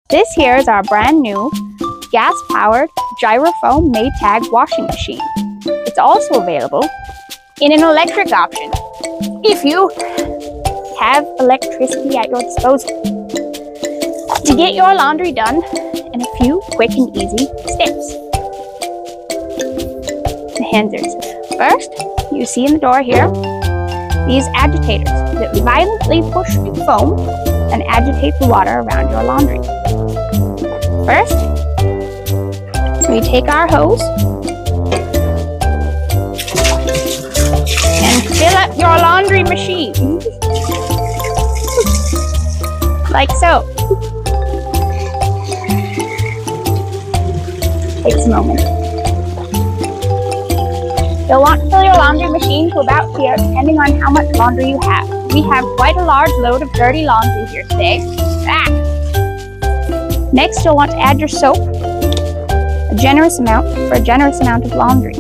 This here is our brand new gas-powered gyrofoam Maytag washing machine. It's also available in an electric option if you have electricity at your disposal to get your laundry done in a few quick and easy steps. The answers. First, you see in the door here these agitators that violently push the foam and agitate the water around your laundry. First, we take our hose and fill up your laundry machine. Like so. Takes a moment. You'll want to fill your laundry machine to about here, depending on how much laundry you have. We have quite a large load of dirty laundry here today. Next, you'll want to add your soap, a generous amount of laundry.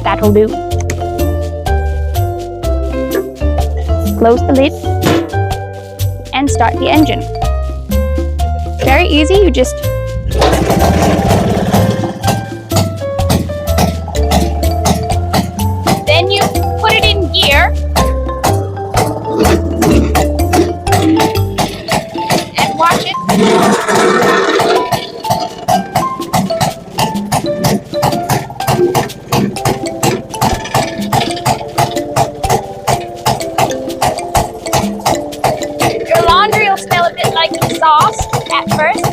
That'll do. Close the lid and start the engine. Very easy, you just then you put it in gear and watch it. Your laundry will smell a bit like exhaust at first.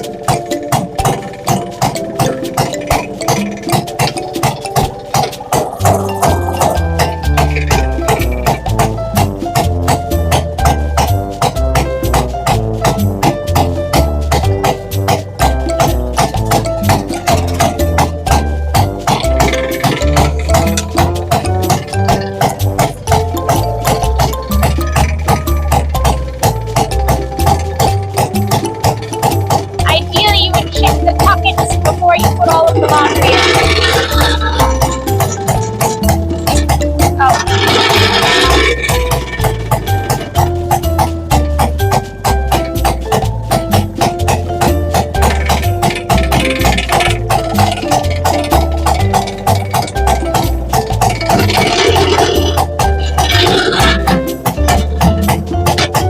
Before you put all of the laundry in.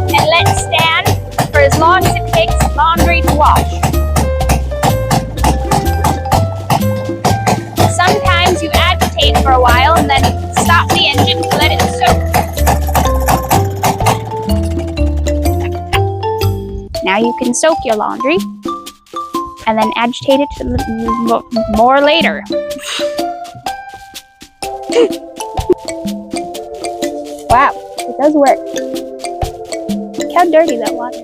And let it stand for as long as it takes laundry to wash. You agitate for a while and then stop the engine to let it soak. Now you can soak your laundry and then agitate it more later. Wow, it does work. Look how dirty that water is.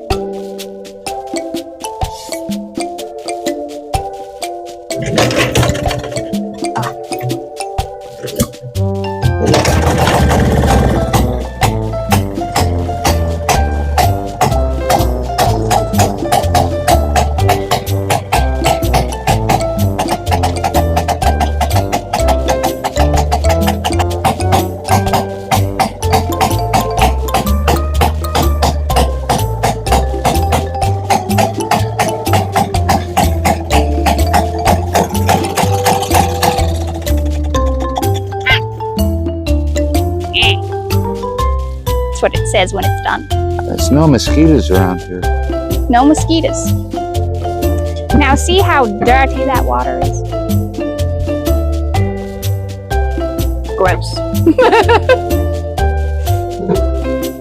What it says when it's done. There's no mosquitoes around here. No mosquitoes. Now see how dirty that water is? Gross.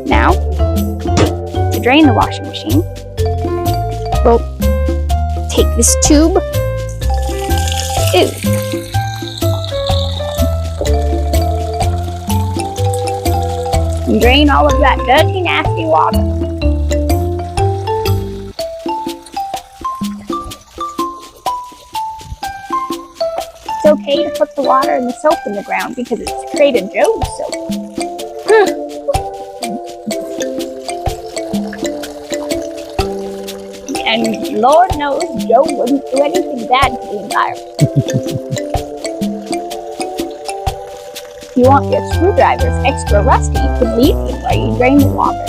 Now, to drain the washing machine, we'll take this tube. Ew. And drain all of that dirty, nasty water. It's okay to put the water and the soap in the ground because it's Trader Joe's soap. And Lord knows Joe wouldn't do anything bad to the environment. If you want your screwdrivers extra rusty, you could leave them where you drain the water.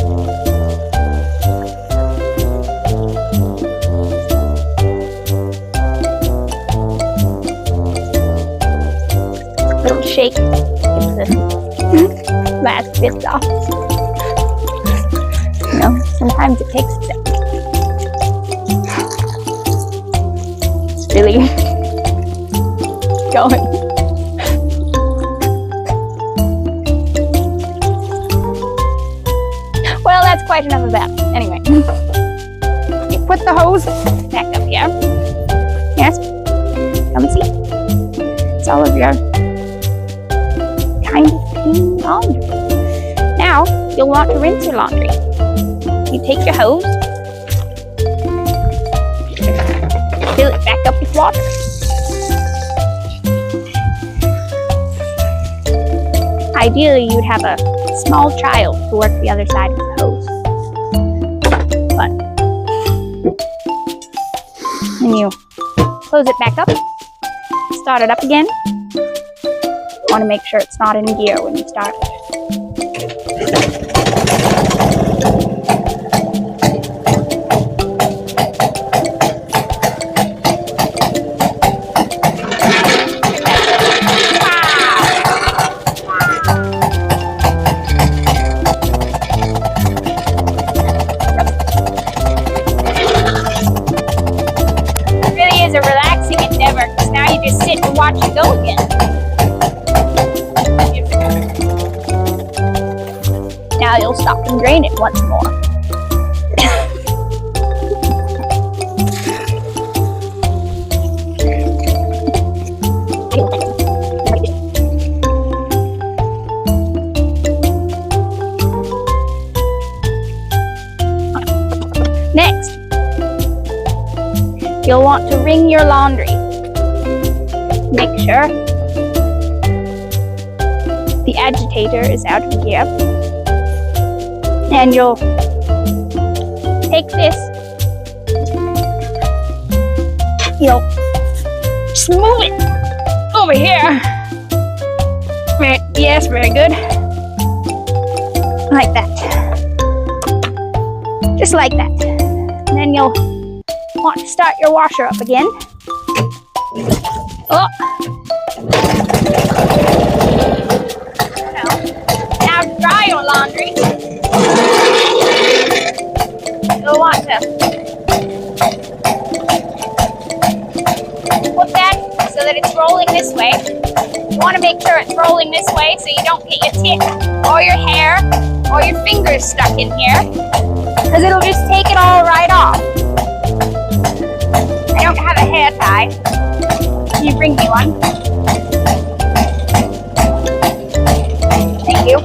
shake the last bits off. You know, sometimes it takes a second. It's really going. Well, that's quite enough of that. Anyway, you put the hose back up here. Yes, come see. It's all of your kind of clean laundry. Now, you'll want to rinse your laundry. You take your hose, fill it back up with water. Ideally, you'd have a small child to work the other side of the hose. But then you close it back up, start it up again. You want to make sure it's not in gear when you start it. A relaxing endeavor, because now you just sit and watch it go again. Now you'll stop and drain it once more. Next, you'll want to wring your laundry. Make sure the agitator is out of gear. And you'll take this, you'll just move it over here. Yes, very good. Like that. Just like that. And then you'll want to start your washer up again. Oh. Now to dry your laundry, you'll want to put that so that it's rolling this way. You want to make sure it's rolling this way so you don't get your tit or your hair or your fingers stuck in here, because it'll just take it all right off. I don't have a hair tie. Can you bring me one? Thank you.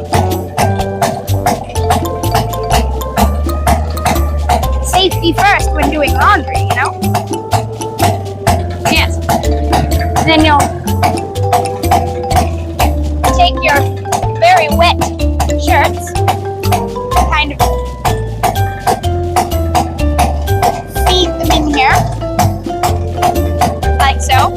Safety first when doing laundry, you know? Yes. Then you'll take your very wet shirts, kind of feed them in here. Like so.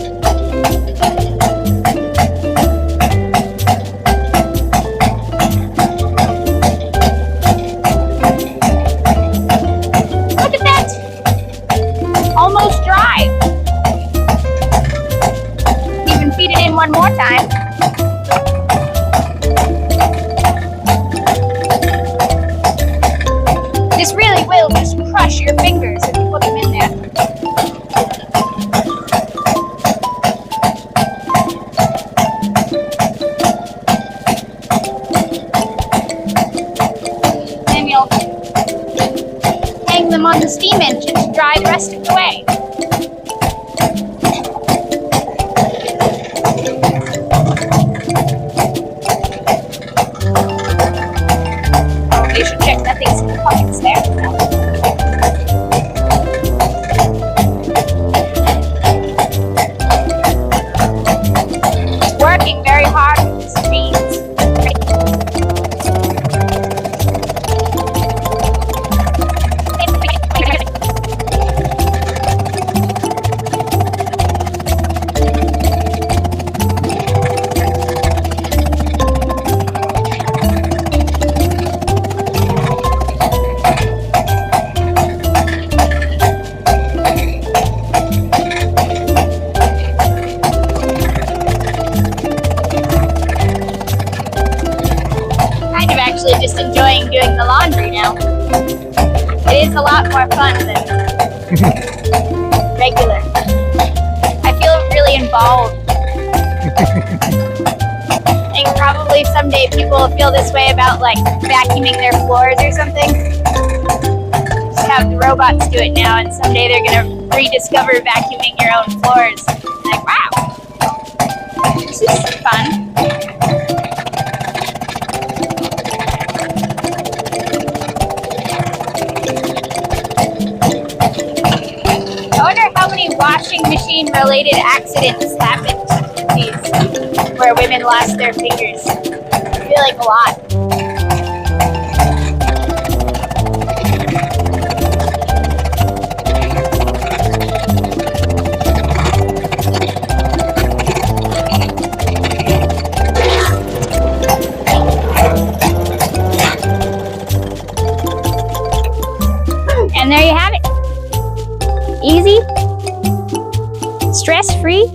Look at that! Almost dry. Even feed it in one more time. This really will just crush your fingers if you put them in there. Them on the steam engine to dry the rest of the way. You should check nothing's in the pockets there. It's working very hard with the speeds. is a lot more fun than regular. I feel really involved. I think probably someday people will feel this way about like vacuuming their floors or something. Just have the robots do it now, and someday they're gonna rediscover vacuuming your own floors. Like, wow, this is fun. I wonder how many washing machine related accidents happened these where women lost their fingers. I feel like a lot. And there you have it. Easy, stress-free,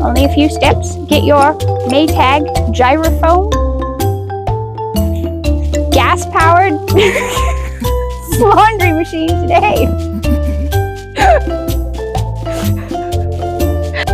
only a few steps. Get your Maytag gyrophone, gas-powered laundry machine today.